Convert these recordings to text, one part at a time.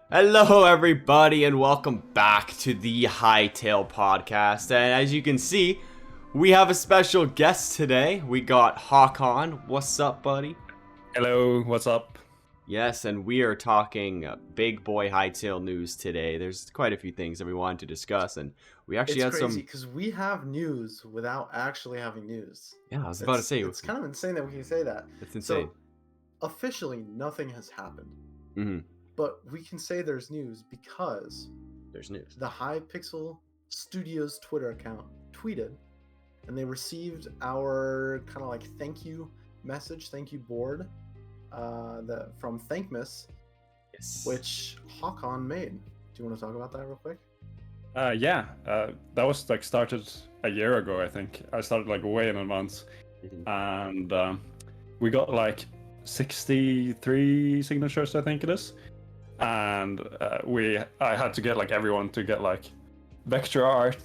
Hello everybody and welcome back to the Hytale podcast. And as you can see, we have a special guest today. We got Hawkon. What's up, buddy? Hello, what's up? Yes, and we are talking big boy Hytale news today. There's quite a few things that we wanted to discuss, and we actually had It's crazy some. because we have news without actually having news. Yeah, I was about to say It's kind of insane that we can say that. it's insane. So, officially, nothing has happened. Mm-hmm. But we can say there's news because There's news. the Hypixel Studios Twitter account tweeted, and they received our kind of like thank you message, thank you board, from Thankmas, Yes. which Hawkon made. Do you want to talk about that real quick? That was like started a year ago, I think. I started like way in advance, Mhm. and we got like 63 signatures, I think it is. And I had to get like everyone to get like vector art,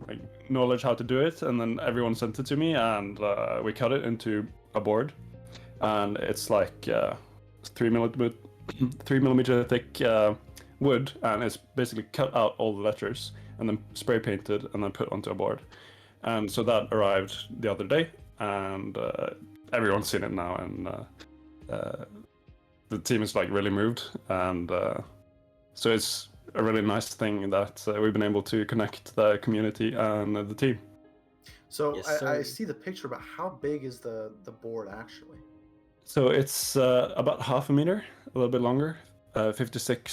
like knowledge how to do it, and then everyone sent it to me, and we cut it into a board, and it's like 3 millimeter thick wood, and it's basically cut out all the letters and then spray painted and then put onto a board. And so that arrived the other day, and everyone's seen it now, and the team is like really moved, and so it's a really nice thing that we've been able to connect the community and the team. So Yes, I sir. see the picture, but how big is the board actually? So it's about half a meter, a little bit longer, 56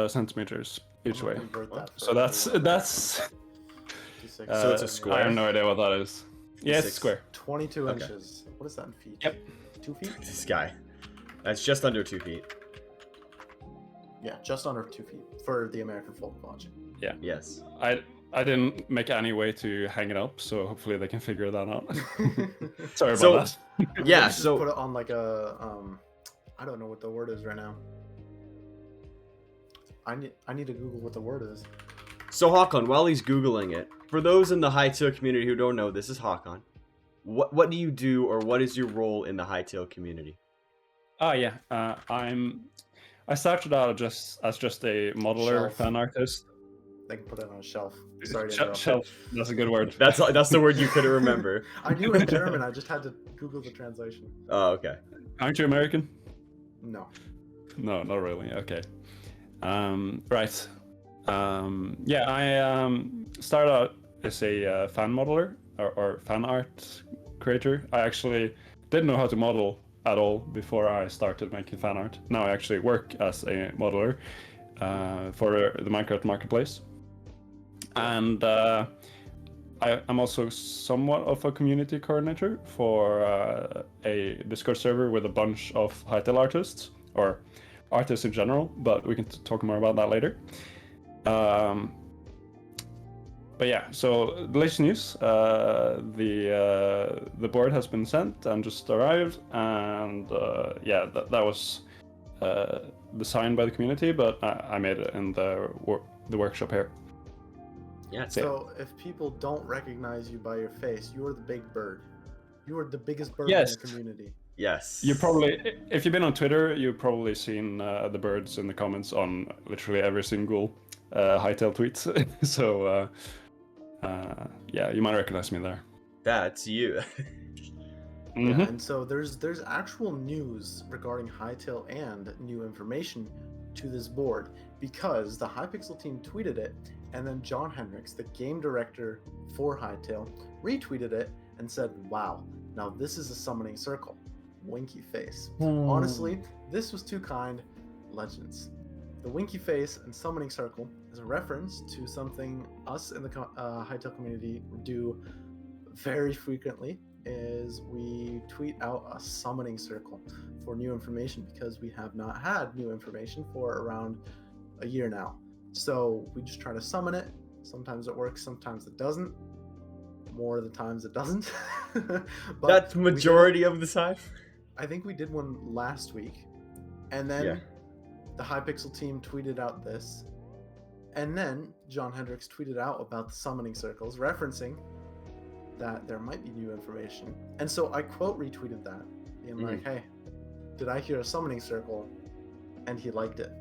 centimeters each I'm way. gonna convert that So for that's everyone. that's. 56 So it's a I square? have no idea what that is. Yeah, it's Six. square. 22 Okay. inches. What is that in feet? Yep. 2 feet? This guy. That's just under 2 feet. Yeah, just under 2 feet for the American folk watching. Yes. I didn't make any way to hang it up, so hopefully they can figure that out. Sorry about So- that. Yeah, Maybe just so- put it on like a I don't know what the word is right now. I need to Google what the word is. So Hawkon, while he's Googling it, for those in the Hytale community who don't know, this is Hawkon. What do you do, or what is your role in the Hytale community? I started out as just a modeler, Shelf. fan artist. They can put it on a shelf. Sorry to interrupt. Shelf. That's a good word. That's the word you couldn't remember. I knew in German. I just had to Google the translation. Oh, okay. Aren't you American? No. No, not really. Okay. Right. I started out as a fan modeler or fan art creator. I actually didn't know how to model at all before I started making fan art. Now I actually work as a modeler for the Minecraft marketplace, and I'm also somewhat of a community coordinator for a Discord server with a bunch of Hytale artists, or artists in general, but we can talk more about that later. But yeah, so the latest news, the board has been sent and just arrived, and that was designed by the community, but I made it in the workshop here. Yeah. So if people don't recognize you by your face, you are the big bird. You are the biggest bird Yes. in the community. Yes. You probably, if you've been on Twitter, you've probably seen the birds in the comments on literally every single Hytale tweet. So you might recognize me there. That's you. Mhm. Yeah, and so there's actual news regarding Hytale and new information to this board because the Hypixel team tweeted it, and then John Hendricks, the game director for Hytale, retweeted it and said, "Wow, now this is a summoning circle." Winky face. Honestly, this was too kind. Legends. The winky face and summoning circle is a reference to something us in the Hytale community do very frequently. Is we tweet out a summoning circle for new information because we have not had new information for around a year now. So we just try to summon it. Sometimes it works, sometimes it doesn't. More of the times it doesn't. But That's we did it- majority of the time. I think we did one last week, and then Yeah. the Hypixel team tweeted out this, and then John Hendricks tweeted out about the summoning circles, referencing that there might be new information. And so I quote retweeted that, being like, "Hey, did I hear a summoning circle? and he liked it.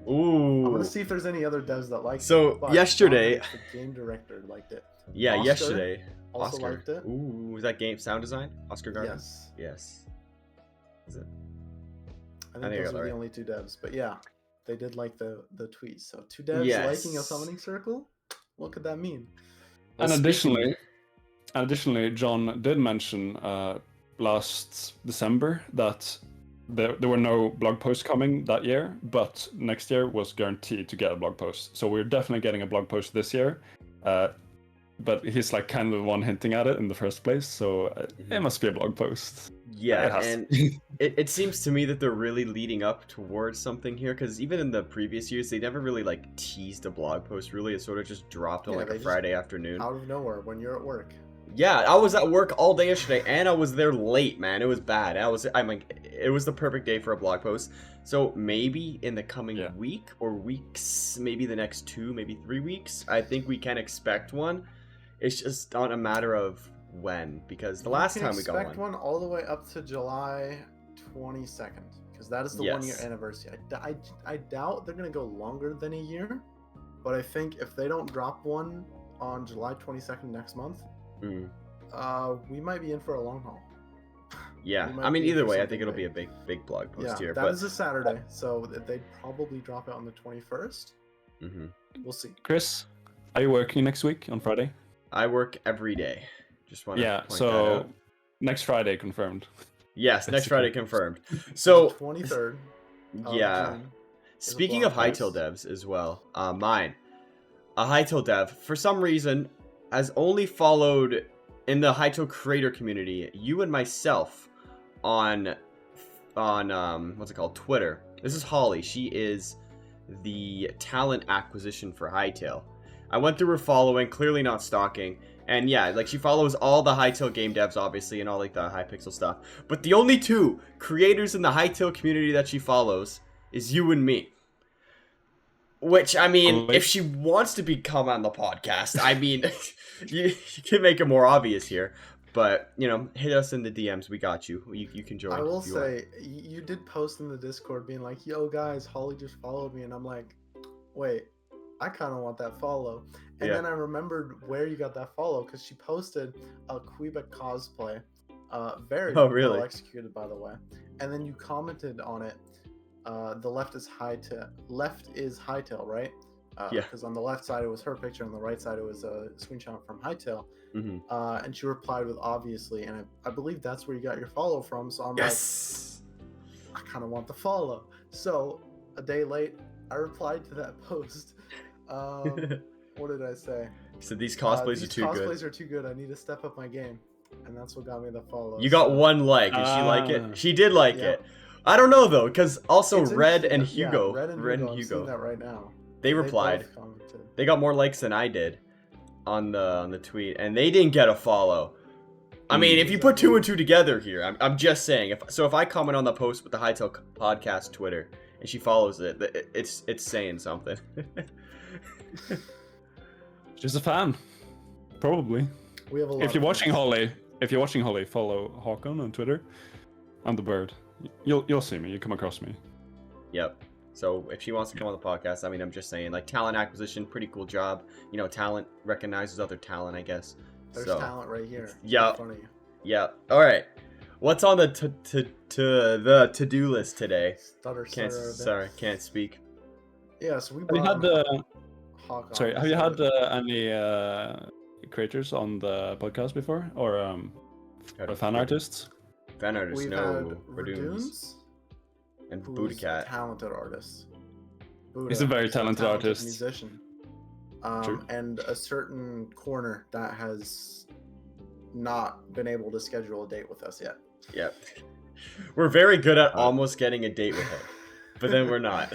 Ooh. I'm gonna see if there's any other devs that liked So, it. But yesterday- John Henricks, the game director, liked it. Yeah, Oscar yesterday. also Oscar. liked it. Ooh, was that game sound design? Oscar Gardner? Yes. Yes. Is it? I I think think I those got are that the right. only 2 devs. But yeah, they did like the tweets. So 2 devs Yes. liking a summoning circle? What could that mean? Well, And speaking- additionally, John did mention last December that there were no blog posts coming that year, but next year was guaranteed to get a blog post. So we're definitely getting a blog post this year. But he's like kind of the one hinting at it in the first place, so it must be a blog post. Yeah, It has and to be. it seems to me that they're really leading up towards something here, because even in the previous years, they never really like teased a blog post. Really, it sort of just dropped on Yeah, like they a just- Friday afternoon. Out of nowhere when you're at work. Yeah, I was at work all day yesterday, and I was there late, man. It was bad. It was the perfect day for a blog post. So maybe in the coming week or weeks, maybe the next 2, maybe 3 weeks, I think we can expect one. It's just not a matter of when, because the last time we got expect one all the way up to July 22nd, because that is the 1-year anniversary. I doubt they're gonna go longer than a year, but I think if they don't drop one on July 22nd next month, we might be in for a long haul. Yeah, We might I mean, be in either for way, I something think it'll be big. a big blog post Yeah, here. that But is a Saturday, so they'd probably drop it on the 21st. We'll see. Chris, are you working next week on Friday? I work every day. Just want to point that so out. next Friday confirmed. Yes, next Basically. Friday confirmed. The So 23rd. yeah. June. Speaking blog of Hytale post. devs as well, Myne, a Hytale dev, for some reason, has only followed in the Hytale creator community, you and myself, on what's it called, Twitter. This is Holly. She is the talent acquisition for Hytale. I went through her following, clearly not stalking. And yeah, like she follows all the Hytale game devs, obviously, and all like the Hypixel stuff. But the only 2 creators in the Hytale community that she follows is you and me. Which, I mean, if she wants to become on the podcast, I mean, you can make it more obvious here. But, you know, hit us in the DMs. We got you. You can join. I will if you want. say, you did post in the Discord being like, yo, guys, Holly just followed me. And I'm like, wait, I kind of want that follow. And then I remembered where you got that follow because she posted a Quebec cosplay. Very really? well executed, by the way. And then you commented on it. The left is Hytale, right? Yeah. Because on the left side it was her picture, on the right side it was a screenshot from Hytale. Mm-hmm. And she replied with obviously, and I believe that's where you got your follow from. So I'm Yes. like, I kind of want the follow. So a day late, I replied to that post. What did I say? So these cosplays are too good. These cosplays are too good. I need to step up my game, and that's what got me the follow. You got 1 like. Did she like it? She did like Yep. it. I don't know though, because also It's Red and interesting that- Hugo, yeah, Red and Hugo, I'm seeing that right now. they replied. both commented. They got more likes than I did on the tweet, and they didn't get a follow. I mean, if you put 2 and 2 together here, I'm just saying. If I comment on the post with the Hytale podcast Twitter and she follows it, it's saying something. She's a fan, probably. We have a lot If you're of watching fans. Holly, follow Hawkon on Twitter. I'm the bird. You'll see me. You come across me. Yep. So if she wants to come on the podcast, I mean, I'm just saying, like, talent acquisition, pretty cool job. You know, talent recognizes other talent, I guess. There's so, talent right here. Yeah. In front of you. Yeah. All right. What's on the to-do list today? Stutter, Sorry, can't speak. Yeah, so we Have you brought had Hawkon. Sorry, have you had any creators on the podcast before, or fan artists? Fan artists, We've no. had Radoons. Radoons, And who's Buddha a Cat. talented artist. He's a very talented artist. Musician. True. And a certain corner that has not been able to schedule a date with us yet. Yep. We're very good at almost getting a date with him, but then we're not.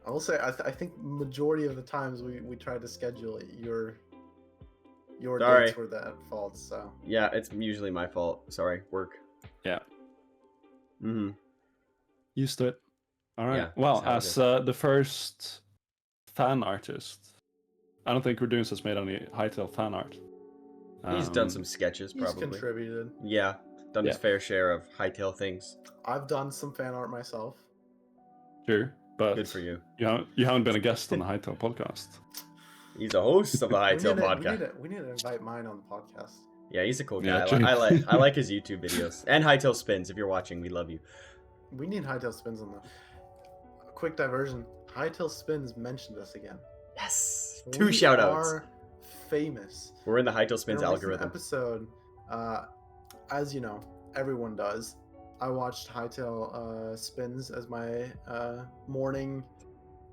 I will say, I think majority of the times we tried to schedule it, your Sorry. dates were at fault. So Yeah, it's usually my fault. Sorry, work. Yeah. Mm-hmm. Used to it. All right. Yeah, well, that's how it as the first fan artist, I don't think Radoons has made any Hytale fan art. He's done some sketches, he's probably. contributed. Yeah, done his fair share of Hytale things. I've done some fan art myself. Sure, but Good for you. You haven't been a guest on the Hytale podcast. He's a host of the Hytale podcast. We need to invite Myne on the podcast. Yeah, he's a cool Yeah, guy. true. I like his YouTube videos. And Hytale Spins, if you're watching, we love you. We need Hytale Spins on the. Quick diversion. Hytale Spins mentioned us again. Yes! 2 shout outs. We are famous. We're in the Hytale Spins In a recent algorithm. episode, as you know, everyone does. I watched Hytale Spins as my morning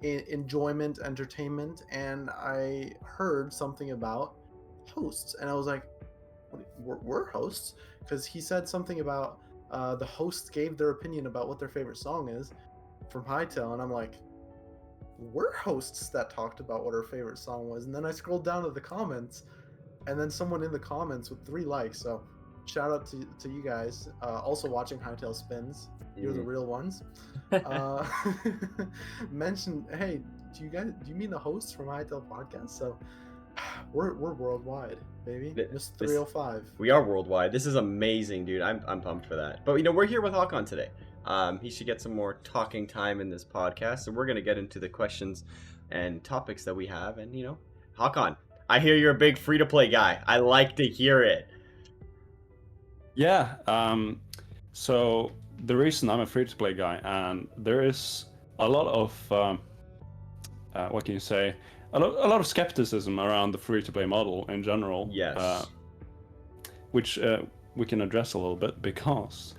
enjoyment, entertainment, and I heard something about hosts, and I was like, we're hosts? Because he said something about the hosts gave their opinion about what their favorite song is from Hytale, and I'm like, we're hosts that talked about what our favorite song was. And then I scrolled down to the comments, and then someone in the comments with 3 likes. So shout out to you guys. Also watching Hytale Spins. You're the real ones. Mentioned, hey, do you mean the hosts from Hytale podcast? So we're worldwide, baby. Miss 305. We are worldwide. This is amazing, dude. I'm pumped for that. But we're here with Hawkon today. He should get some more talking time in this podcast. So we're gonna get into the questions and topics that we have. And Hawkon, I hear you're a big free-to-play guy. I like to hear it. Yeah. So the reason I'm a free-to-play guy, and there is a lot of what can you say? A lot of skepticism around the free-to-play model in general. Yes. Which we can address a little bit because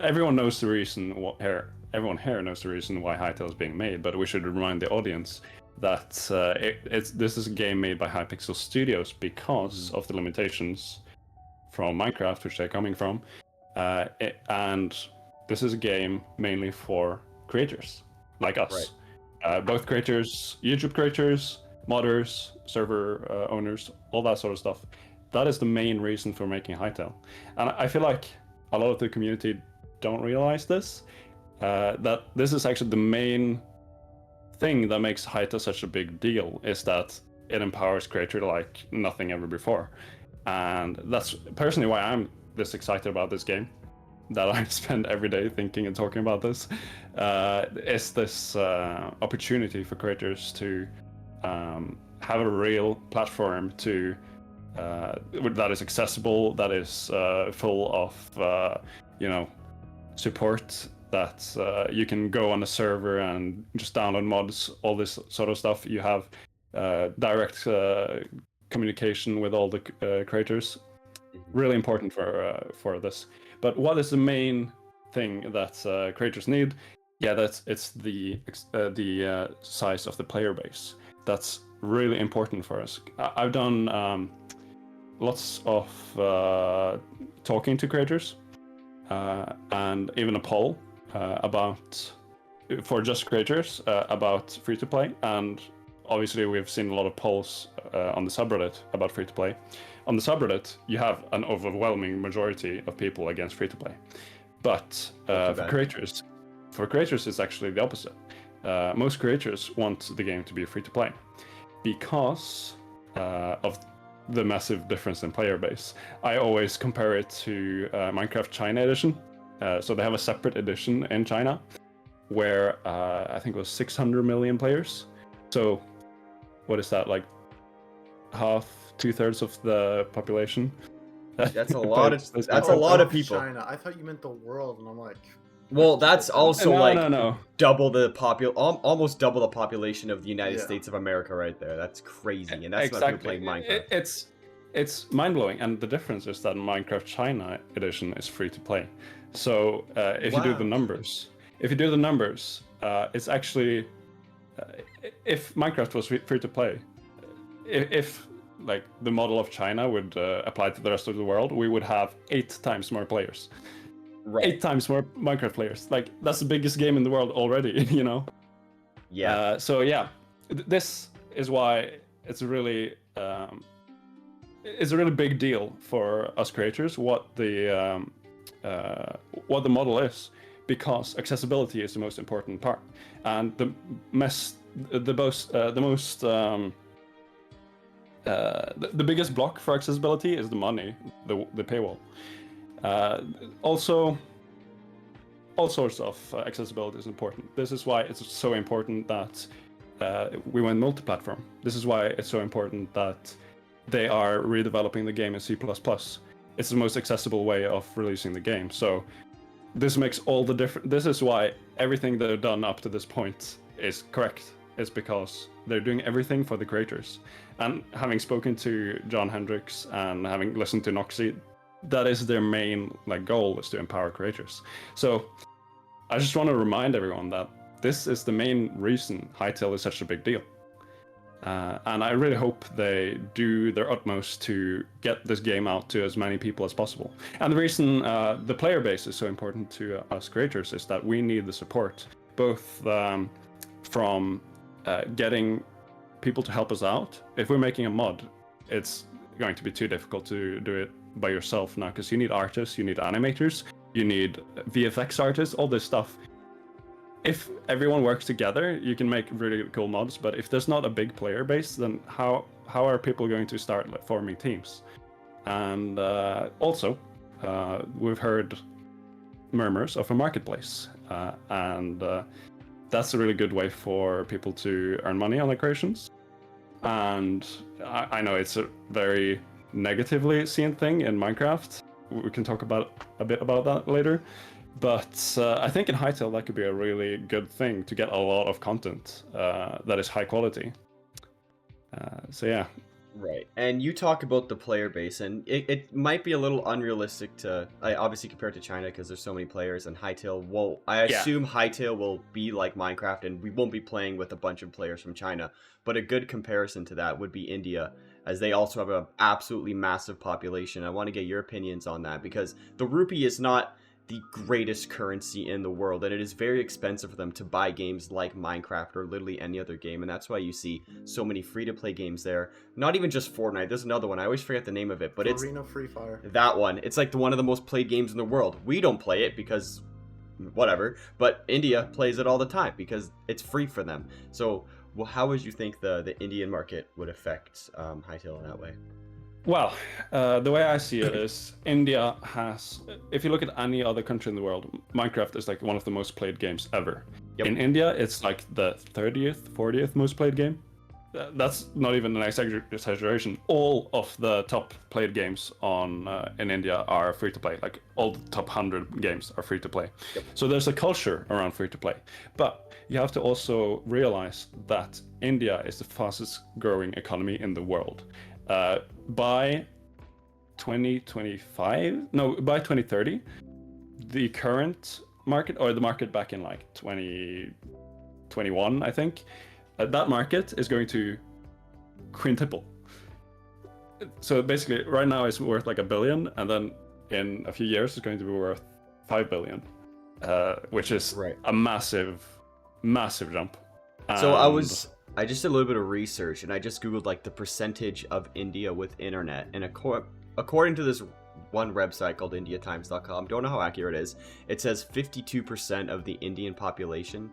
everyone knows the reason. Everyone here knows the reason why Hytale is being made, but we should remind the audience that this is a game made by Hypixel Studios because of the limitations from Minecraft, which they're coming from, and this is a game mainly for creators like us. Right. Both creators, YouTube creators, modders, server owners, all that sort of stuff. That is the main reason for making Hytale, and I feel like a lot of the community don't realize this. That this is actually the main thing that makes Hytale such a big deal, is that it empowers creator like nothing ever before. And that's personally why I'm this excited about this game, that I spend every day thinking and talking about this. Is this opportunity for creators to have a real platform to that is accessible, that is full of support, that you can go on a server and just download mods, all this sort of stuff. You have direct communication with all the creators. Really important for this. But what is the main thing that creators need? Yeah, it's the size of the player base. That's really important for us. I've done lots of talking to creators and even a poll for just creators about free-to-play, and obviously we've seen a lot of polls on the subreddit about free-to-play. On the subreddit, you have an overwhelming majority of people against free-to-play, but for creators it's actually the opposite. Most creators want the game to be free-to-play because of the massive difference in player base. I always compare it to Minecraft China edition. So they have a separate edition in China where I think it was 600 million players. So what is that, like half, 2/3 of the population? That's a lot of people. China. I thought you meant the world, and I'm like, well, that's also no. double the almost double the population of the United States of America right there. That's crazy, and that's exactly. not people playing Minecraft. It's mind-blowing, and the difference is that Minecraft China edition is free to play. So if you do the numbers, it's actually if Minecraft was free to play, if like the model of China would apply to the rest of the world, we would have 8 times more players. Right. 8 times more Minecraft players. Like, that's the biggest game in the world already, you know? Yeah. So yeah, this is why it's a really big deal for us creators what the model is, because accessibility is the most important part, and the biggest block for accessibility is the money, the paywall. Also, all sorts of accessibility is important. This is why it's so important that we went multi-platform. This is why it's so important that they are redeveloping the game in C++. It's the most accessible way of releasing the game. So this makes all the difference. This is why everything they've done up to this point is correct. It's because they're doing everything for the creators. And having spoken to John Hendricks and having listened to Noxy, that is their main goal, is to empower creators. So I just want to remind everyone that this is the main reason Hytale is such a big deal. And I really hope they do their utmost to get this game out to as many people as possible. And the reason the player base is so important to us creators is that we need the support, both from getting people to help us out. If we're making a mod, it's going to be too difficult to do it by yourself now, because you need artists, you need animators, you need VFX artists, all this stuff. If everyone works together, you can make really cool mods, but if there's not a big player base, then how are people going to start forming teams? And also, we've heard murmurs of a marketplace, and that's a really good way for people to earn money on their creations. And I know it's a very negatively seen thing in Minecraft. We can talk a bit about that later. But I think in Hytale that could be a really good thing to get a lot of content that is high quality. So yeah. Right, and you talk about the player base, and it might be a little unrealistic to, obviously compared to China, because there's so many players, and Hytale will, I assume Hytale will be like Minecraft, and we won't be playing with a bunch of players from China, but a good comparison to that would be India, as they also have an absolutely massive population. I want to get your opinions on that, because the rupee is not the greatest currency in the world, and it is very expensive for them to buy games like Minecraft or literally any other game, and that's why you see so many free-to-play games there. Not even just Fortnite, there's another one, I always forget the name of it, but Arena Free Fire. That one. It's like one of the most played games in the world. We don't play it because whatever, but India plays it all the time because it's free for them. So how would you think the Indian market would affect Hytale in that way? Well, the way I see it is India has, if you look at any other country in the world, Minecraft is like one of the most played games ever. Yep. In India, it's like the 30th, 40th most played game. That's not even an exaggeration. All of the top played games in India are free to play. Like all the top 100 games are free to play. Yep. So there's a culture around free to play. But you have to also realize that India is the fastest growing economy in the world. By 2030, the current market, or the market back in like 2021, I think, that market is going to quintuple. So basically, right now it's worth like $1 billion, and then in a few years it's going to be worth $5 billion, which is a massive jump. So I just did a little bit of research, and I just googled like the percentage of India with internet, and according to this one website called indiatimes.com, don't know how accurate it is, it says 52% of the Indian population,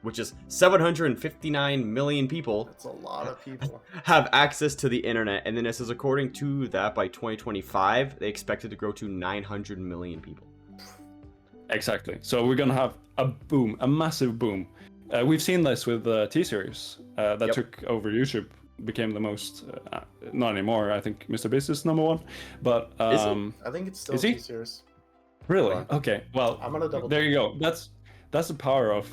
which is 759 million people. That's a lot of people. Have access to the internet, and then it says according to that, by 2025 they expect it to grow to 900 million people. Exactly. So we're gonna have a massive boom. We've seen this with the T-Series that took over YouTube, became the most, not anymore, I think MrBeast is number one, but... Is it? I think it's still T-Series. Really? Okay, well, I'm gonna double there you go. That's the power of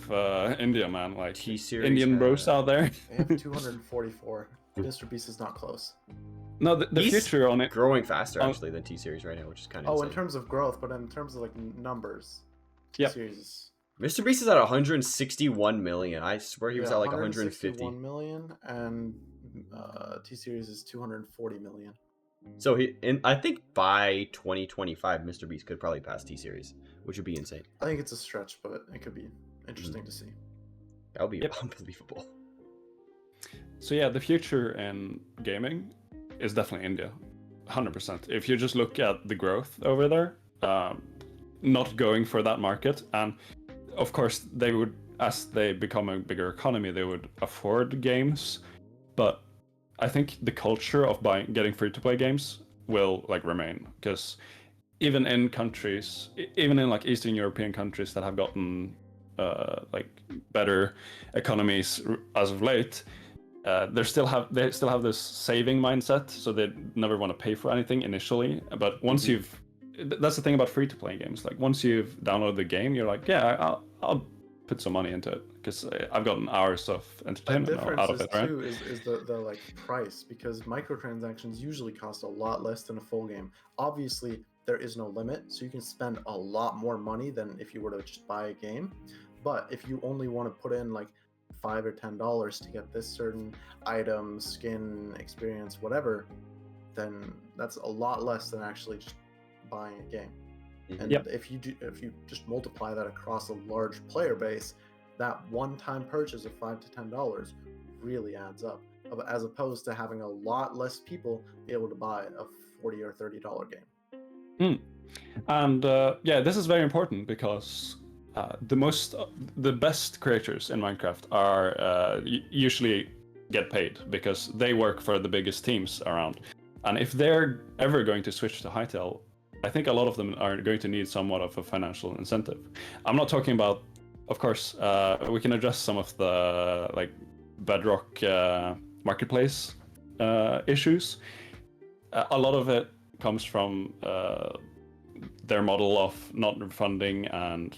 India, man. Like, T-Series Indian bros out there. They have 244. MrBeast is not close. No, the future on it... growing faster, actually, than T-Series right now, which is kind of insane. In terms of growth, but in terms of, like, numbers, T-Series is... MrBeast is at 161 million. I swear he was at like 150. 161 million, and T-Series is 240 million. So I think by 2025, MrBeast could probably pass T-Series, which would be insane. I think it's a stretch, but it could be interesting to see. That would be unbelievable. So yeah, the future in gaming is definitely India, 100%. If you just look at the growth over there, not going for that market, and of course, they would, as they become a bigger economy, they would afford games. But I think the culture of getting free-to-play games will remain, because even in countries, even in like Eastern European countries that have gotten like better economies as of late, they still have this saving mindset, so they never want to pay for anything initially. But once that's the thing about free-to-play games. Like once you've downloaded the game, you're like, yeah, I'll put some money into it because I've gotten hours of entertainment out of it, right? The difference is the like price, because microtransactions usually cost a lot less than a full game. Obviously, there is no limit, so you can spend a lot more money than if you were to just buy a game. But if you only want to put in like $5 or $10 to get this certain item, skin, experience, whatever, then that's a lot less than actually just buying a game. And if you just multiply that across a large player base, that one-time purchase of $5 to $10 really adds up, as opposed to having a lot less people be able to buy a $40 or $30 game. And yeah, this is very important because the best creators in Minecraft are usually get paid because they work for the biggest teams around. And if they're ever going to switch to Hytale, I think a lot of them are going to need somewhat of a financial incentive. I'm not talking about, of course, we can address some of the like Bedrock marketplace issues. A lot of it comes from their model of not refunding and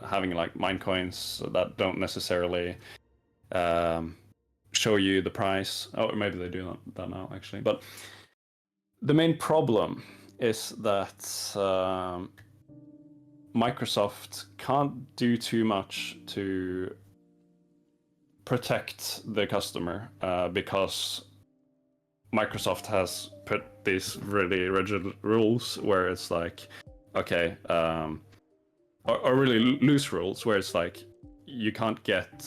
having like mine coins that don't necessarily show you the price. Oh, or maybe they do that now actually. But the main problem is that Microsoft can't do too much to protect the customer because Microsoft has put these really rigid rules where it's like, okay, or really loose rules where it's like you can't get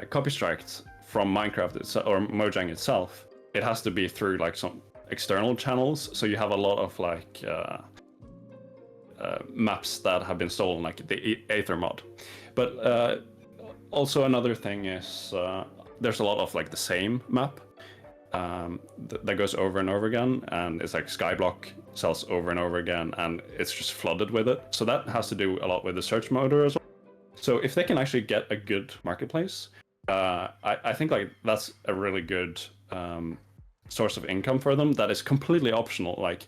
copy striked from Minecraft or Mojang itself. It has to be through like some external channels, so you have a lot of like maps that have been stolen, like the Aether mod. But also another thing is there's a lot of like the same map that goes over and over again, and it's like Skyblock sells over and over again, and it's just flooded with it. So that has to do a lot with the search motor as well. So if they can actually get a good marketplace, I think like that's a really good source of income for them that is completely optional. Like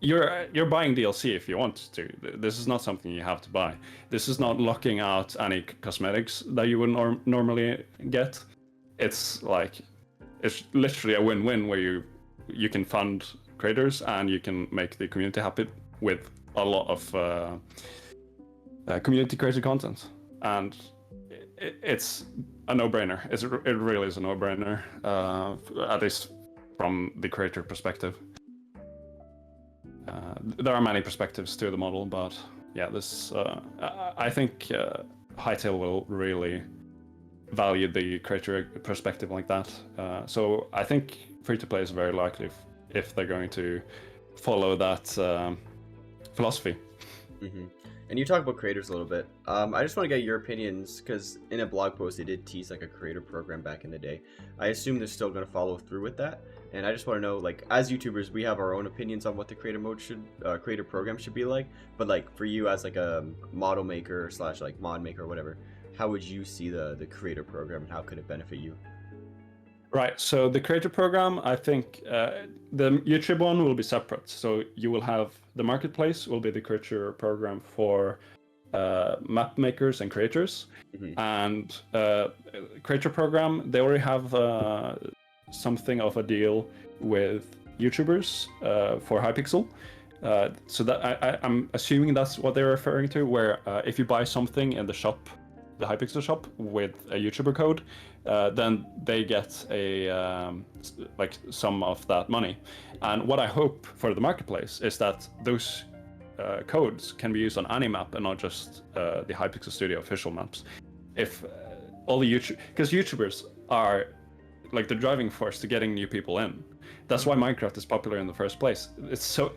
you're buying DLC if you want to. This is not something you have to buy. This is not locking out any cosmetics that you would normally get. It's like it's literally a win-win where you can fund creators and you can make the community happy with a lot of community created content, and it's a no-brainer. It really is a no-brainer, at least from the creator perspective. There are many perspectives to the model, but yeah, this I think Hytale will really value the creator perspective like that. So I think free-to-play is very likely if they're going to follow that philosophy. Mm-hmm. And you talk about creators a little bit. I just want to get your opinions, because in a blog post they did tease like a creator program back in the day. I assume they're still going to follow through with that. And I just want to know, like, as YouTubers, we have our own opinions on what the creator program should be like. But like for you as like a model maker / like mod maker or whatever, how would you see the creator program and how could it benefit you? Right, so the creator program, I think the YouTube one will be separate. So you will have the marketplace will be the creator program for map makers and creators. Mm-hmm. And creator program, they already have something of a deal with YouTubers for Hypixel. So that I'm assuming that's what they're referring to, where if you buy something in the shop, the Hypixel shop with a YouTuber code, then they get a like some of that money. And what I hope for the marketplace is that those codes can be used on any map and not just the Hypixel Studio official maps. If all the because YouTubers are like the driving force to getting new people in. That's why Minecraft is popular in the first place. It's so,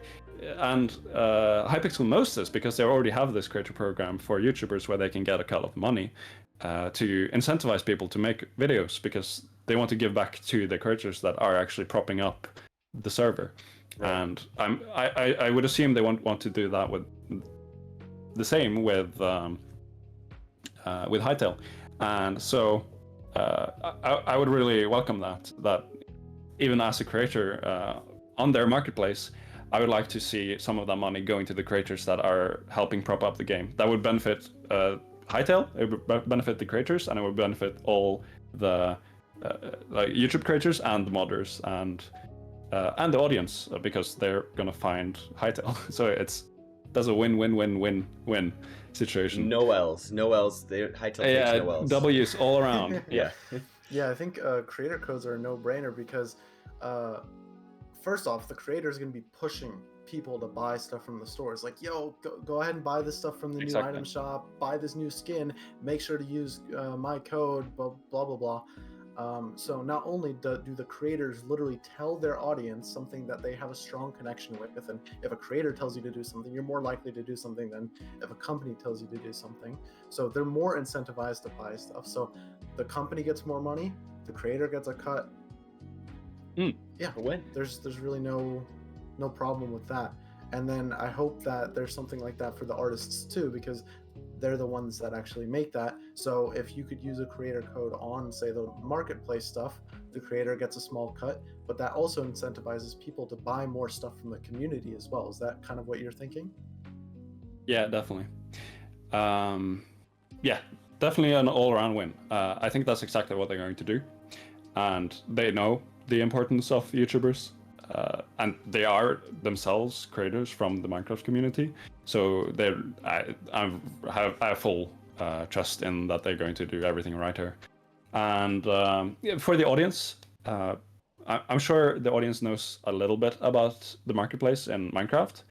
and Hypixel knows this because they already have this creator program for YouTubers where they can get a cut of money to incentivize people to make videos because they want to give back to the creators that are actually propping up the server. Right. And I would assume they want to do that with the same with Hytale, and so I would really welcome that even as a creator on their marketplace, I would like to see some of that money going to the creators that are helping prop up the game. That would benefit Hytale, it would benefit the creators, and it would benefit all the like YouTube creators and the modders and the audience, because they're gonna find Hytale. So that's a win-win-win-win-win situation. No L's. Hytale takes no L's. W's all around. Yeah. Yeah, I think creator codes are a no-brainer because first off, the creator is going to be pushing people to buy stuff from the stores. Like, yo, go ahead and buy this stuff from the new item shop, buy this new skin, make sure to use my code, blah, blah, blah, blah. So not only do the creators literally tell their audience something that they have a strong connection with, and if a creator tells you to do something, you're more likely to do something than if a company tells you to do something. So they're more incentivized to buy stuff. So the company gets more money, the creator gets a cut. Yeah, A win. there's really no problem with that. And then I hope that there's something like that for the artists too, because they're the ones that actually make that. So if you could use a creator code on, say, the marketplace stuff, the creator gets a small cut, but that also incentivizes people to buy more stuff from the community as well. Is that kind of what you're thinking? Yeah, definitely. Yeah, definitely an all-around win. I think that's exactly what they're going to do, and they know the importance of YouTubers, and they are themselves creators from the Minecraft community. So I have full trust in that they're going to do everything right here. And for the audience, I'm sure the audience knows a little bit about the marketplace in Minecraft.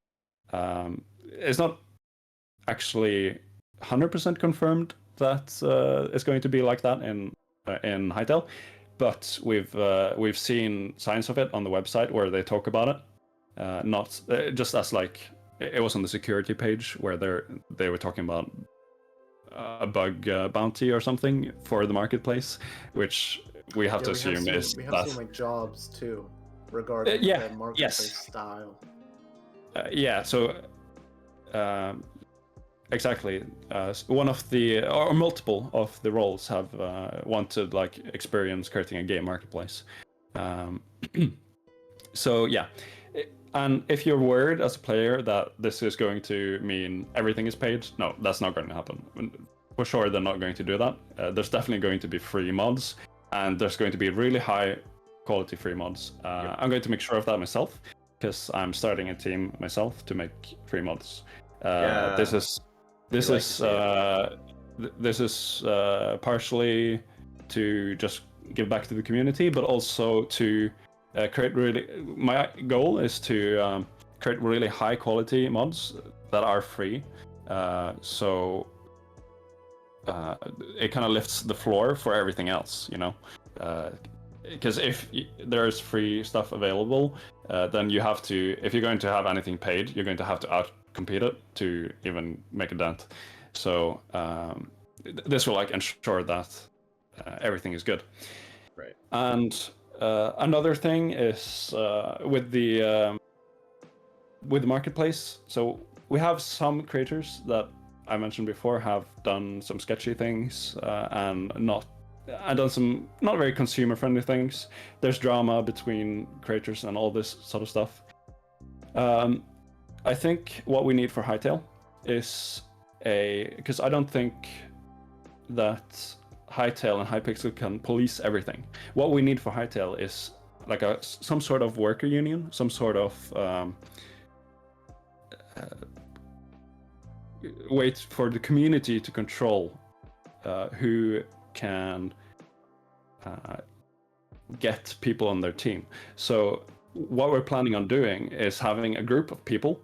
It's not actually 100% confirmed that it's going to be like that in Hytale, but we've seen signs of it on the website where they talk about it, not just as like it was on the security page where they were talking about a bug bounty or something for the marketplace, which we have to assume is we that. have seen like jobs too regarding yeah, the marketplace yes. style. Yeah, so exactly. One of the or multiple of the roles have wanted like experience creating a game marketplace. So yeah, and if you're worried as a player that this is going to mean everything is paid, no, that's not going to happen. For sure, they're not going to do that. There's definitely going to be free mods, and there's going to be really high quality free mods. I'm going to make sure of that myself, because I'm starting a team myself to make free mods. This is partially to just give back to the community, but also to my goal is to create really high quality mods that are free, so it kind of lifts the floor for everything else, you know. Because if there's free stuff available, then you have to, if you're going to have anything paid, you're going to have to outcompete it to even make a dent. So this will like ensure that everything is good. Right. And another thing is with the marketplace. So we have some creators that I mentioned before have done some sketchy things and done some not very consumer-friendly things. There's drama between creators and all this sort of stuff. I think what we need for Hytale is because I don't think that Hytale and Hypixel can police everything. What we need for Hytale is like some sort of worker union, some sort of wait for the community to control who can get people on their team. So what we're planning on doing is having a group of people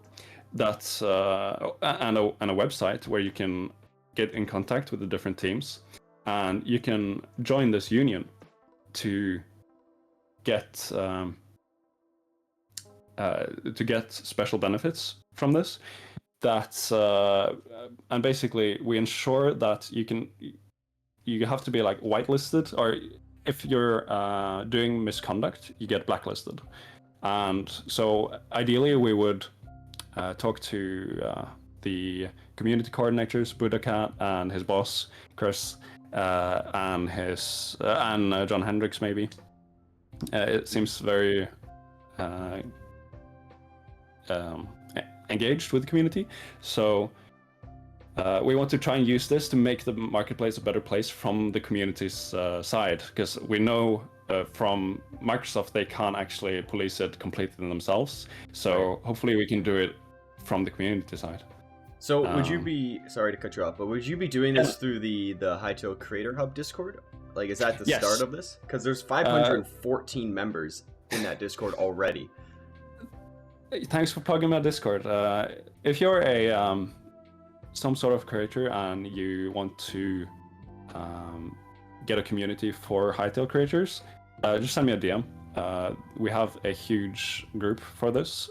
that's and a website where you can get in contact with the different teams, and you can join this union to get special benefits from this. That's and basically we ensure that you have to be like whitelisted, or if you're doing misconduct, you get blacklisted. And so ideally we would talk to the community coordinators, Buddha and his boss, Chris, and John Hendricks maybe. It seems very engaged with the community. So we want to try and use this to make the marketplace a better place from the community's side, because we know from Microsoft they can't actually police it completely themselves. So hopefully we can do it from the community side. So would you be, sorry to cut you off, but would you be doing this through the Hytale Creator Hub Discord? Like, is that the start of this? Because there's 514 members in that Discord already. Thanks for plugging my Discord. If you're a some sort of creator and you want to get a community for Hytale creators, just send me a DM. We have a huge group for this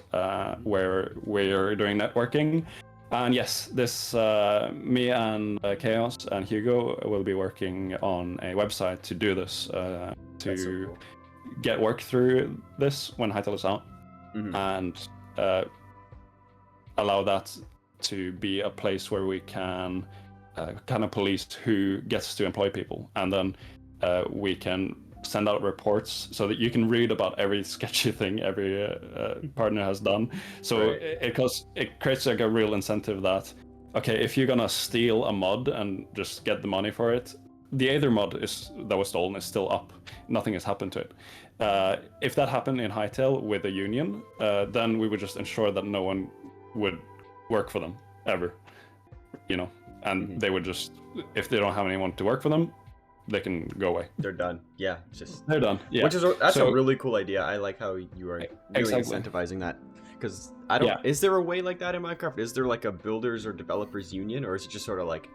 where we're doing networking. And yes, this me and Chaos and Hugo will be working on a website to do this, to get work through this when Hytale is out, and allow that to be a place where we can kind of police who gets to employ people, and then we can send out reports so that you can read about every sketchy thing every partner has done. So it creates like a real incentive that, okay, if you're gonna steal a mod and just get the money for it, the other mod that was stolen is still up. Nothing has happened to it. If that happened in Hytale with a union, then we would just ensure that no one would work for them ever, and they would just, if they don't have anyone to work for them, they can go away. They're done. Yeah, they're done. Yeah, that's a really cool idea. I like how you are really incentivizing that, because I don't. Yeah. Is there a way like that in Minecraft? Is there like a builders or developers union, or is it just sort of like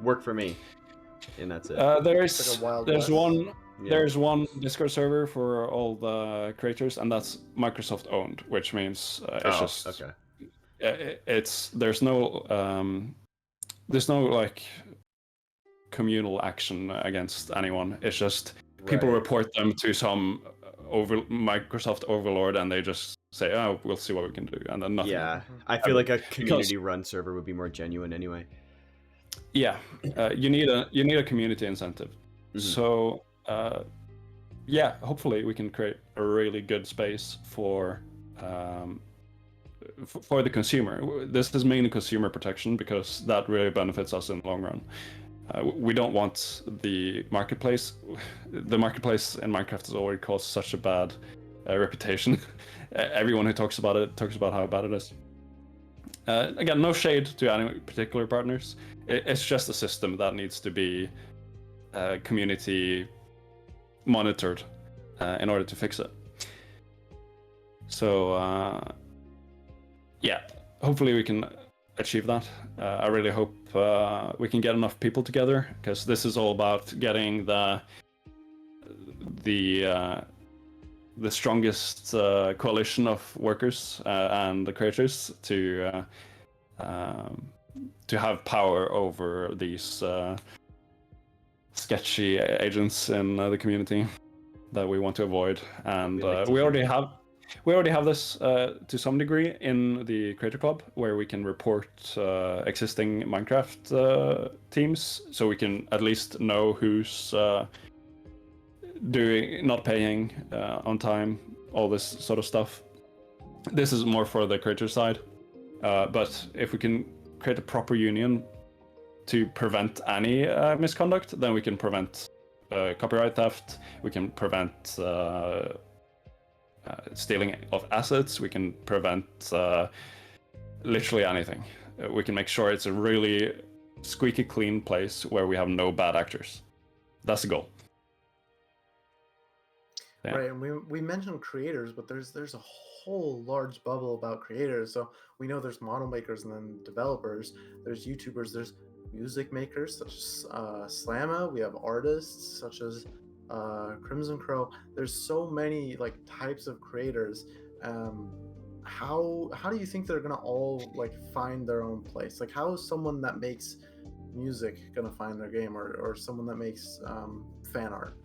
work for me, and that's it? There's one Discord server for all the creators, and that's Microsoft owned, which means there's no like communal action against anyone. It's just people report them to some Microsoft overlord, and they just say, "Oh, we'll see what we can do," and then nothing. Yeah, I feel like a community-run server would be more genuine anyway. Yeah, you need a community incentive. So, hopefully we can create a really good space for the consumer. This is mainly consumer protection, because that really benefits us in the long run. We don't want the marketplace. The marketplace in Minecraft has already caused such a bad reputation. Everyone who talks about it talks about how bad it is. Again, no shade to any particular partners. It's just a system that needs to be community monitored in order to fix it. So, hopefully we can achieve that. I really hope we can get enough people together, because this is all about getting the strongest coalition of workers and the creators to have power over these sketchy agents in the community that we want to avoid. And we already have this to some degree in the Creator Club, where we can report existing Minecraft teams, so we can at least know who's not paying on time, all this sort of stuff. This is more for the creator side, but if we can create a proper union to prevent any misconduct, then we can prevent copyright theft, we can prevent stealing of assets, we can prevent literally anything. We can make sure it's a really squeaky clean place where we have no bad actors. That's the goal. Yeah. Right, and we mentioned creators, but there's a whole large bubble about creators. So we know there's model makers and then developers, there's YouTubers, there's music makers such as Slamma, we have artists such as Crimson Crow. There's so many like types of creators. How do you think they're gonna all like find their own place? Like, how is someone that makes music gonna find their game, or someone that makes fan art?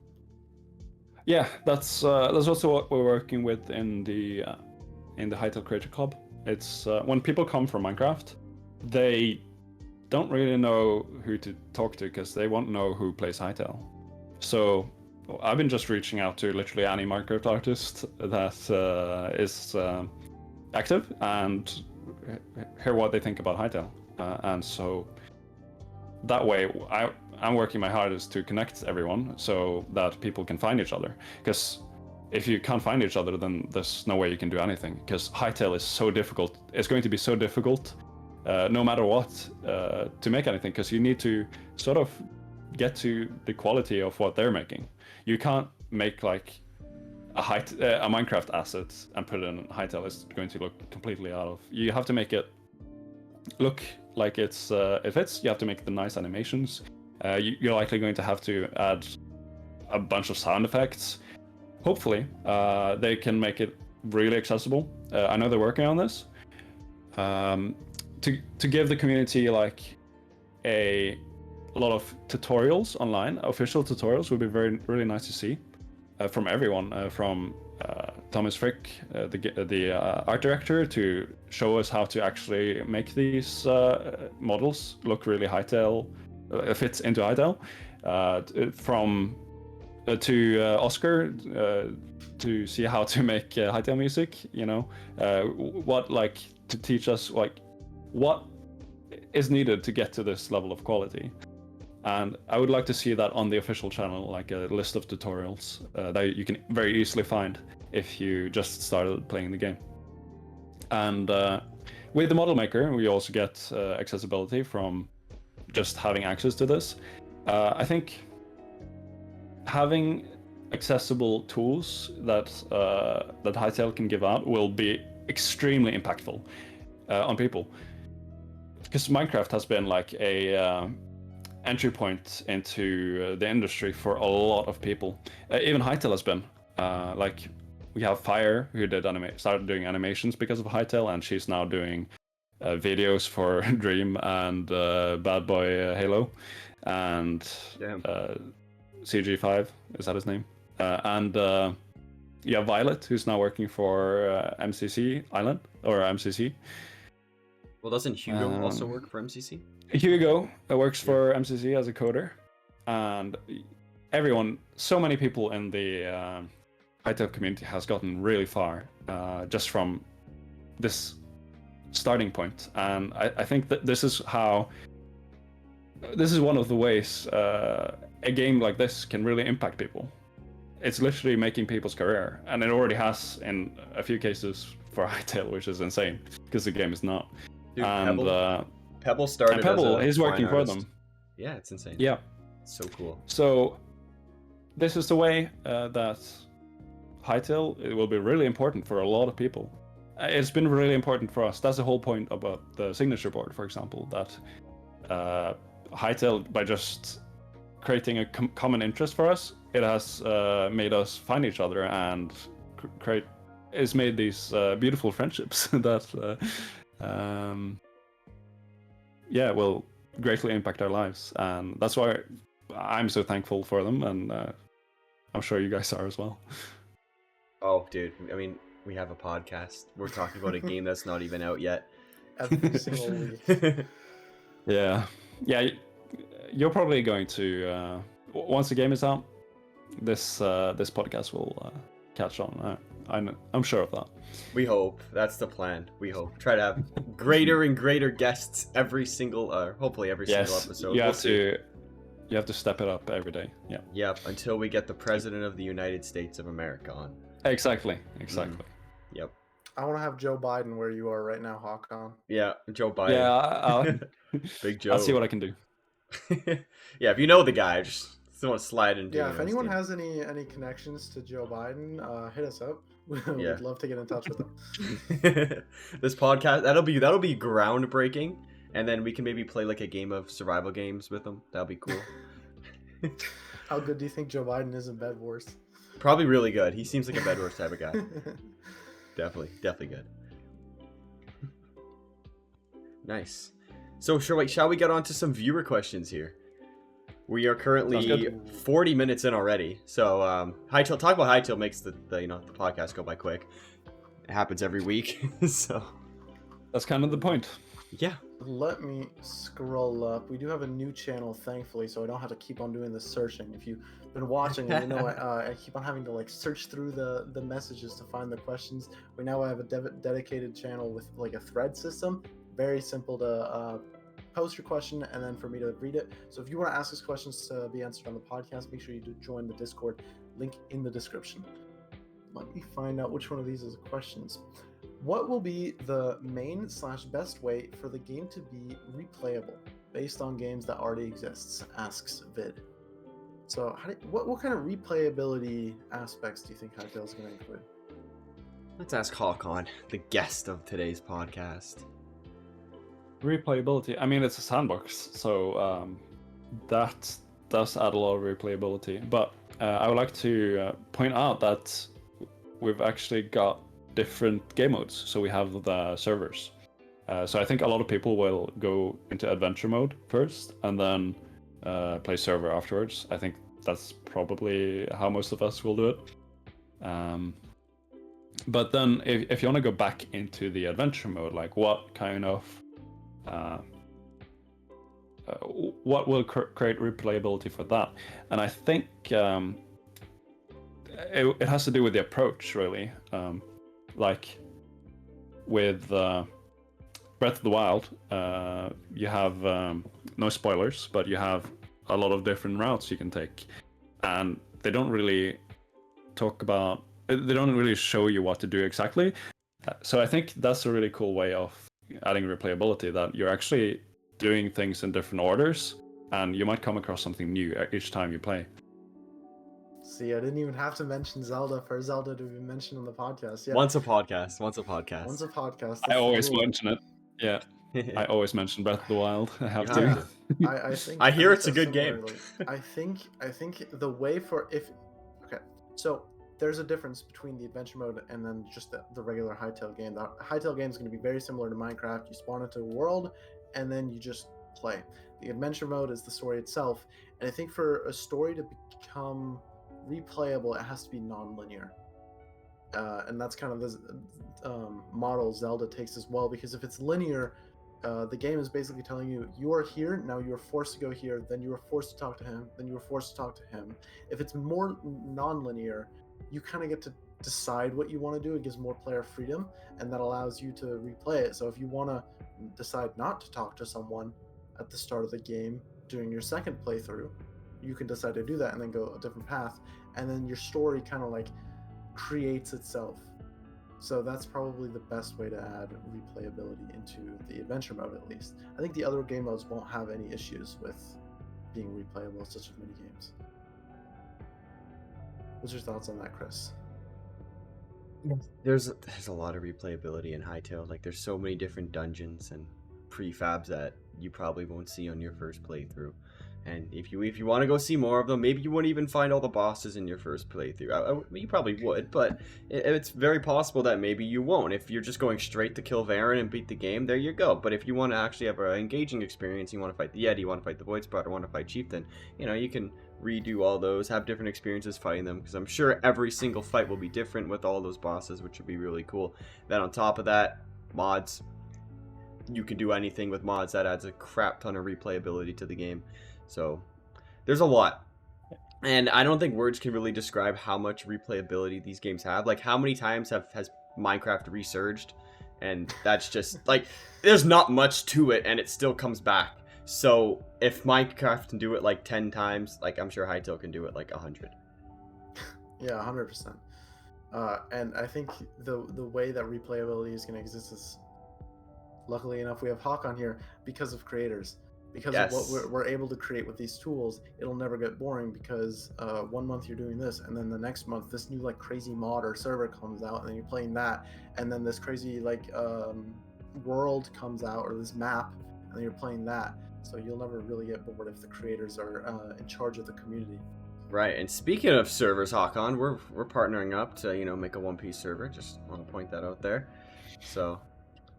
Yeah, that's also what we're working with in the Hytale Creator Club. It's when people come from Minecraft, they don't really know who to talk to because they won't know who plays Hytale. So I've been just reaching out to literally any Minecraft artist that is active and hear what they think about Hytale. And so that way, I'm working my hardest to connect everyone so that people can find each other. Because if you can't find each other, then there's no way you can do anything. Because Hytale is so difficult. It's going to be so difficult, no matter what, to make anything. Because you need to sort of get to the quality of what they're making. You can't make like a Minecraft asset and put it in Hytale. It's going to look completely out of. You have to make it look like it fits. You have to make the nice animations. You're likely going to have to add a bunch of sound effects. Hopefully, they can make it really accessible. I know they're working on this. To give the community like a lot of tutorials online, official tutorials would be really nice to see from everyone, from Thomas Frick, the art director, to show us how to actually make these models look really Hytale, fits into Hytale, from to Oscar to see how to make Hytale music. You know, what like to teach us like what is needed to get to this level of quality. And I would like to see that on the official channel, like a list of tutorials that you can very easily find if you just started playing the game. And with the model maker, we also get accessibility from just having access to this. I think having accessible tools that Hytale can give out will be extremely impactful on people. Because Minecraft has been like a entry point into the industry for a lot of people. Even Hytale has been. Like we have Fire, who started doing animations because of Hytale, and she's now doing videos for Dream and Bad Boy Halo, and CG5, is that his name? And Violet, who's now working for MCC Island or MCC. Well, doesn't Hugo also work for MCC? Hugo works for MCC as a coder, and so many people in the Hytale community has gotten really far just from this starting point. And I think that this is one of the ways a game like this can really impact people. It's literally making people's career, and it already has in a few cases for Hytale, which is insane because the game is not. Dude, And Pebble started. And Pebble as a is working fine for artist. them. Yeah, it's insane. Yeah, so cool. So this is the way that Hytale, it will be really important for a lot of people. It's been really important for us. That's the whole point about the signature board, for example, that Hytale, by just creating a common interest for us, it has made us find each other and it's made these beautiful friendships that will greatly impact our lives. And that's why I'm so thankful for them, and I'm sure you guys are as well. Oh, dude. I mean, we have a podcast. We're talking about a game that's not even out yet. Every single week. Yeah. You're probably going to once the game is out, this podcast will catch on. I'm sure of that. We hope. That's the plan. We hope. Try to have greater and greater guests every single, hopefully every single episode. You have to step it up every day. Yeah. Yep. Until we get the President of the United States of America on. Exactly. Yep. I want to have Joe Biden where you are right now, Hawkon. Yeah, Joe Biden. Yeah, Big Joe. I'll see what I can do. Yeah, if you know the guy, just want to slide into. Yeah, if anyone has any connections to Joe Biden, hit us up. We'd love to get in touch with them. This podcast that'll be groundbreaking, and then we can maybe play like a game of survival games with them. That'll be cool. How good do you think Joe Biden is in Bed Wars? Probably really good. He seems like a Bed Wars type of guy. Definitely good. Nice. So shall we get on to some viewer questions here? We are Sounds currently good. 40 minutes in already. So Hytale, talk about Hytale makes the podcast go by quick. It happens every week. So That's kind of the point. yeah. Let me scroll up. We do have a new channel, thankfully, so I don't have to keep on doing the searching. If you've been watching, and you know I keep on having to like search through the messages to find the questions. We now have a dedicated channel with like a thread system. Very simple to post your question and then for me to read it. So if you want to ask us questions to be answered on the podcast, make sure you do join the Discord. Link in the description. Let me find out which one of these is questions. What will be the main/best way for the game to be replayable based on games that already exists? Asks Vid. So, what kind of replayability aspects do you think Hytale is going to include? Let's ask Hawkon, the guest of today's podcast. Replayability. I mean, it's a sandbox, so that does add a lot of replayability. But I would like to point out that we've actually got different game modes. So we have the servers. So I think a lot of people will go into adventure mode first and then play server afterwards. I think that's probably how most of us will do it. But then if you want to go back into the adventure mode, like what kind of what will create replayability for that? And I think it has to do with the approach, really. Like with Breath of the Wild, you have no spoilers, but you have a lot of different routes you can take, and they don't really show you what to do exactly. So I think that's a really cool way of adding replayability, that you're actually doing things in different orders, and you might come across something new each time you play. See, I didn't even have to mention Zelda for Zelda to be mentioned on the podcast. Yeah. Once a podcast. Once a podcast. I always mention mention it. Yeah, I always mention Breath of the Wild. I have You to. have I think I hear think it's a so good game. similarly. I think the way for so there's a difference between the adventure mode and then just the regular Hytale game. The Hytale game is going to be very similar to Minecraft. You spawn into a world and then you just play. The adventure mode is the story itself, and I think for a story to become replayable, it has to be non-linear. And that's kind of the model Zelda takes as well, because if it's linear, the game is basically telling you, you are here, now you are forced to go here, then you are forced to talk to him, then you are forced to talk to him. If it's more non-linear, you kind of get to decide what you want to do. It gives more player freedom, and that allows you to replay it. So if you want to decide not to talk to someone at the start of the game during your second playthrough, you can decide to do that and then go a different path, and then your story kind of like creates itself. So that's probably the best way to add replayability into the adventure mode, at least. I think the other game modes won't have any issues with being replayable, such as mini games. What's your thoughts on that, Chris? There's a lot of replayability in Hytale. Like, there's so many different dungeons and prefabs that you probably won't see on your first playthrough. And if you want to go see more of them, maybe you wouldn't even find all the bosses in your first playthrough. You probably would, but it's very possible that maybe you won't. If you're just going straight to kill Varen and beat the game, there you go. But if you want to actually have an engaging experience, you want to fight the Yeti, you want to fight the Void Spot, or want to fight Chieftain, you can redo all those, have different experiences fighting them, because I'm sure every single fight will be different with all those bosses, which would be really cool. Then on top of that, mods. You can do anything with mods. That adds a crap ton of replayability to the game. So there's a lot, and I don't think words can really describe how much replayability these games have. Like, how many times has Minecraft resurged, and that's just like, there's not much to it and it still comes back. So if Minecraft can do it like 10 times, like, I'm sure Hytale can do it like 100. Yeah, 100%. And I think the way that replayability is going to exist is, luckily enough, we have Hawkon here because of creators. Because Yes. of what we're able to create with these tools, it'll never get boring, because 1 month you're doing this, and then the next month this new like crazy mod or server comes out, and then you're playing that, and then this crazy like world comes out, or this map, and then you're playing that. So you'll never really get bored if the creators are in charge of the community. Right, and speaking of servers, Hawkon, we're partnering up to make a One Piece server. Just want to point that out there. So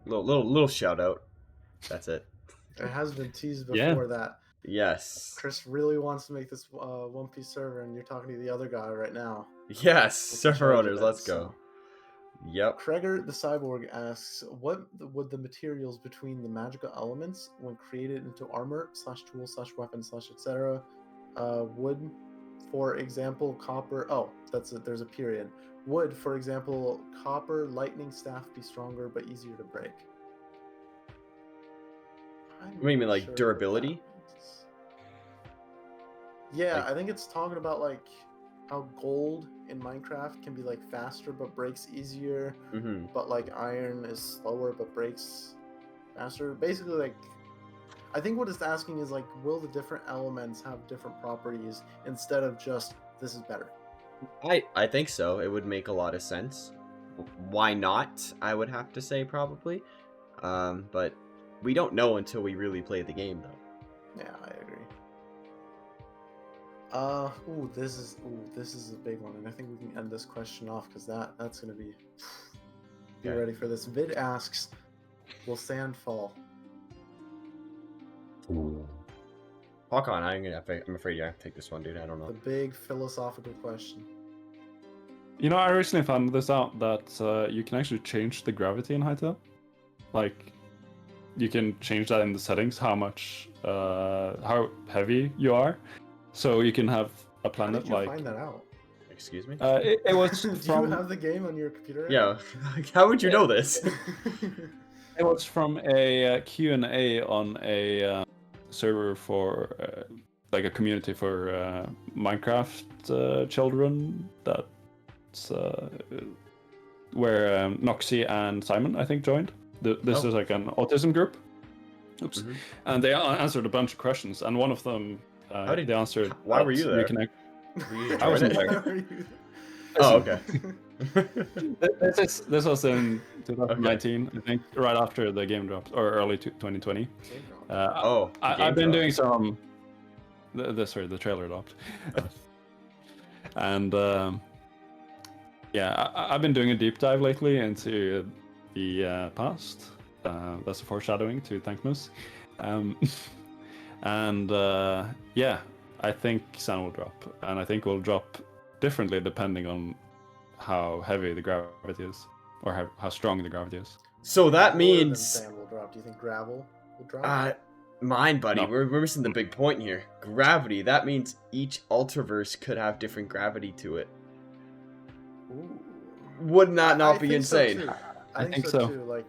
little shout out. That's it. It has been teased before Yeah. that Yes. Chris really wants to make this One Piece server, and you're talking to the other guy right now. Yes. What's in Server charge of owners, it, let's so. go. Yep. Kreger the Cyborg asks, what would the materials between the magical elements, when created into armor / tool / weapon / etc., would, for example, copper? Oh, there's a period. Would, for example, copper lightning staff be stronger but easier to break? What do you mean, like durability? Yeah, Like- I think it's talking about like how gold in Minecraft can be like faster but breaks easier, Mm-hmm. but like iron is slower but breaks faster. Basically, like I think what it's asking is like, will the different elements have different properties instead of just this is better? I think so. It would make a lot of sense. Why not? I would have to say probably. But we don't know until we really play the game, though. Yeah, I agree. This is a big one, and I think we can end this question off because that's gonna be. Be Okay. ready for this. Vid asks, will sand fall? Hawkon, I'm afraid you have to take this one, dude. I don't The know. big philosophical question. You know, I recently found this out that you can actually change the gravity in Hytale. Like, you can change that in the settings, how heavy you are. So you can have a How planet did you like. find that out? Excuse me? It was Do from. you have the game on your computer? Yeah. How would you know this? It was from a Q&A on a server for like a community for Minecraft children. That's where Noxy and Simon, I think, joined. This Oh. is like an autism group. Oops. Mhm. And they answered a bunch of questions, and one of them How did- they answered. why were that you there? Reconnect. You I wasn't join there. Why are you- Oh, okay. This was in 2019, I think, right after the game dropped, or early 2020. Oh, the game I've been dropped. doing some. The trailer dropped, and yeah, I've been doing a deep dive lately into the past. That's a foreshadowing to Thankmas, and yeah, I think sand will drop, and I think it will drop differently depending on how heavy the gravity is, or how strong the gravity is. So that More than means sand will drop. Do you think gravel will drop? mine, buddy. No. We're missing the big point here. Gravity. That means each Ultraverse could have different gravity to it. Ooh. Wouldn't that not I be think so, insane? too. I think so so. too. Like,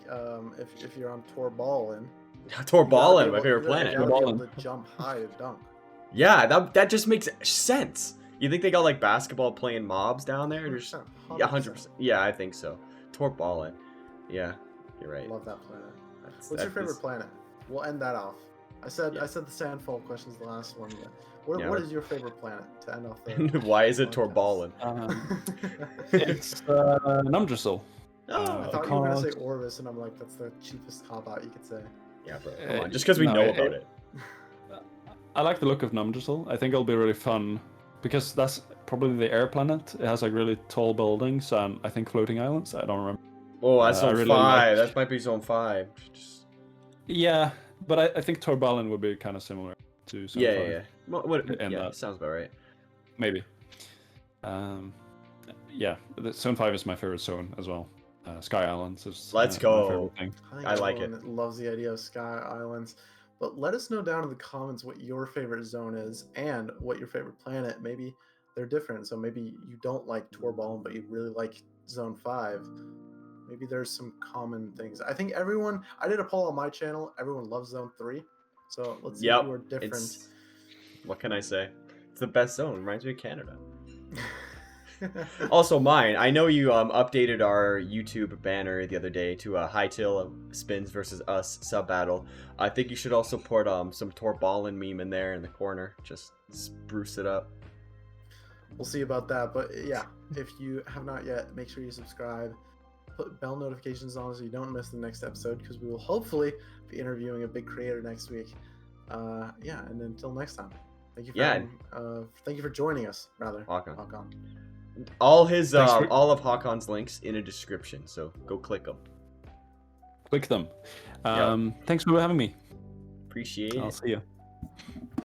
if you're on Torballin, Torballen, my favorite planet. You gotta be able Torballen. to jump high to dunk. Yeah, that just makes sense. You think they got like basketball playing mobs down there? There's 100%, yeah, 100%. Yeah, I think so. Torballen. Yeah, you're right. Love that planet. What's that your favorite is- planet? We'll end that off. I said Yeah. the sandfall question's the last one. But Yeah, what we're- is your favorite planet to end off the? Why is it podcast? Torballen? It's Numdrissel. Oh, I thought you were gonna say because- Orvis, and I'm like, that's the cheapest cop out you could say. yeah, bro. Come on, just because we no, know about it. I like the look of Numdrissel. I think it'll be really fun because that's probably the air planet. It has like really tall buildings and I think floating islands. I don't remember. Oh, that's I zone really 5. like- That might be zone 5. Just... Yeah, but I think Torballen would be kind of similar to Zone Yeah, 5. yeah. What, And yeah, that- sounds about right. Maybe. Yeah, Zone 5 is my favorite zone as well. Sky Islands is Let's my go. favorite thing. think I like everyone loves the idea of Sky Islands. But let us know down in the comments what your favorite zone is and what your favorite planet. Maybe they're different. So maybe you don't like Torballin, but you really like Zone 5. Maybe there's some common things. I think I did a poll on my channel. Everyone loves Zone 3. So let's see Yep, who are different. it's- What can I say? It's the best zone. Reminds me of Canada. Also, Myne. I know you updated our YouTube banner the other day to a Hytale Spins versus Us sub battle. I think you should also put some Torballen meme in there in the corner. Just spruce it up. We'll see about that. But yeah, if you have not yet, make sure you subscribe. Put bell notifications on so you don't miss the next episode because we will hopefully be interviewing a big creator next week. Yeah, and until next time, thank you for thank you for joining us. Rather, Hawkon. Hawkon. All his Thanks for- all of Hawkon's links in a description, so go click them. Click them. Thanks for having me. Appreciate I'll it. see you.